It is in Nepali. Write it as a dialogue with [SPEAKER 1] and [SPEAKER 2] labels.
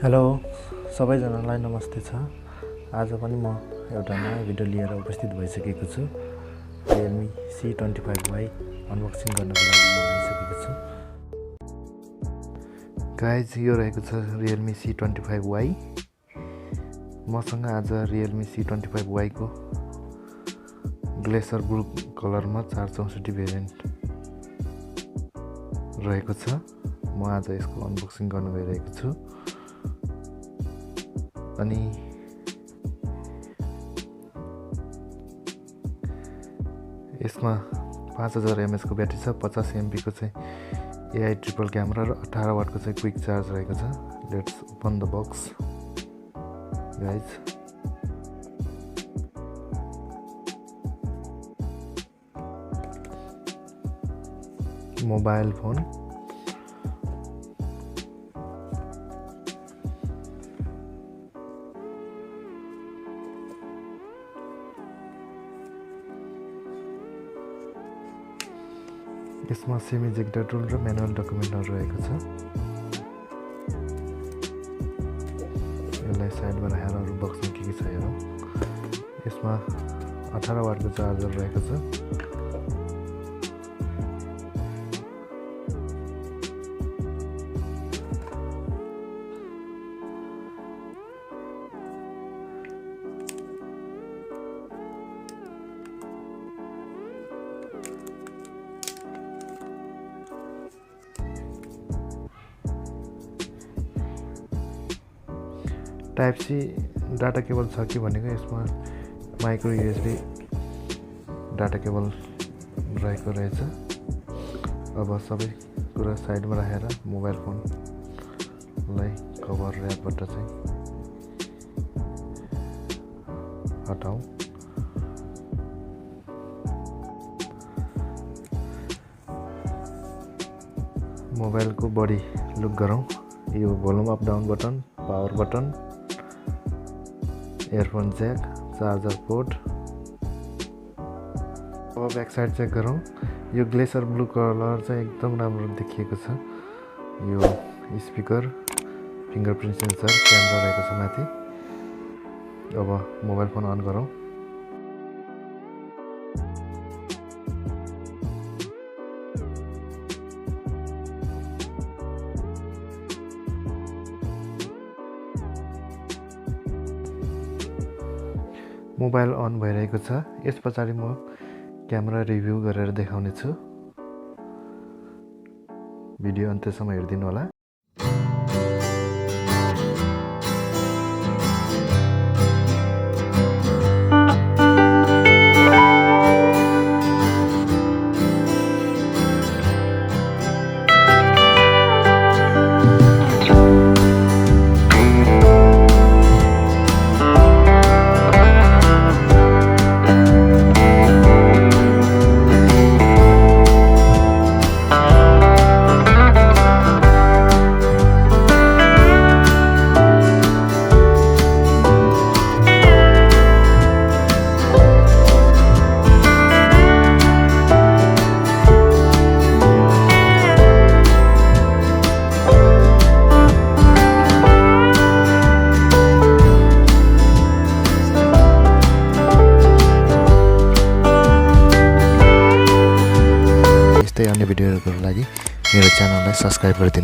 [SPEAKER 1] हेलो सबैजनालाई नमस्ते छ। आज पनि म एउटा नयाँ भिडियो लिएर उपस्थित भइसकेको छु। Realme C25y अनबक्सिङ गर्नको लागि म आइसकेको छु। गाइज यो रहेको छ Realme C25y। मसँग आज Realme C25y को ग्लेसर ब्लू कलरमा 464 भेरिएन्ट रहेको छ। म आज यसको अनबक्सिङ गर्न गइरहेको छु। अनि यसमा 5000 mAh को ब्याट्री छ, 50 MP को चाहिँ AI ट्रिपल क्यामेरा र 18 वाट को चाहिँ क्विक चार्ज रहेको छ। Let's open the box guys. Mobile phone यसमा सिम इजेक्टर टुल र म्यानुअल डकुमेन्टहरु रहेको छ। यसलाई साइडमा राखेर अरु बक्समा के छ हेरौँ। यसमा 18 वाट को चार्जर रहेको छ। टाइप सी डाटा केबल छ कि भनेको यसमा माइक्रो यूएसबी डाटा केबल रहेको रहेछ। अब सबै कुरा साइडमा राखेर मोबाइल फोनलाई कभर र्यापबाट चाहिँ हटाऊ। मोबाइलको बडी लुक गरौँ। यो volume up down button, power button, earphone jack, charger port. अब ब्याक साइड चेक गरौँ। यो ग्लेसर ब्लू कलर चाहिँ एकदम राम्रो देखिएको छ। यो स्पिकर, फिंगरप्रिन्ट सेन्सर, क्यामेरा रहेको छ माथि। अब मोबाइल फोन अन गरौँ। मोबाइल अन भइरहेको छ। यस पछाडि म क्यामेरा रिभ्यू गरेर देखाउने छु। भिडियो अन्त्यसम्म हेर्दिनु होला। अन्य भिडियोहरुको लागि मेरो च्यानललाई सब्स्क्राइब गरिदिनु।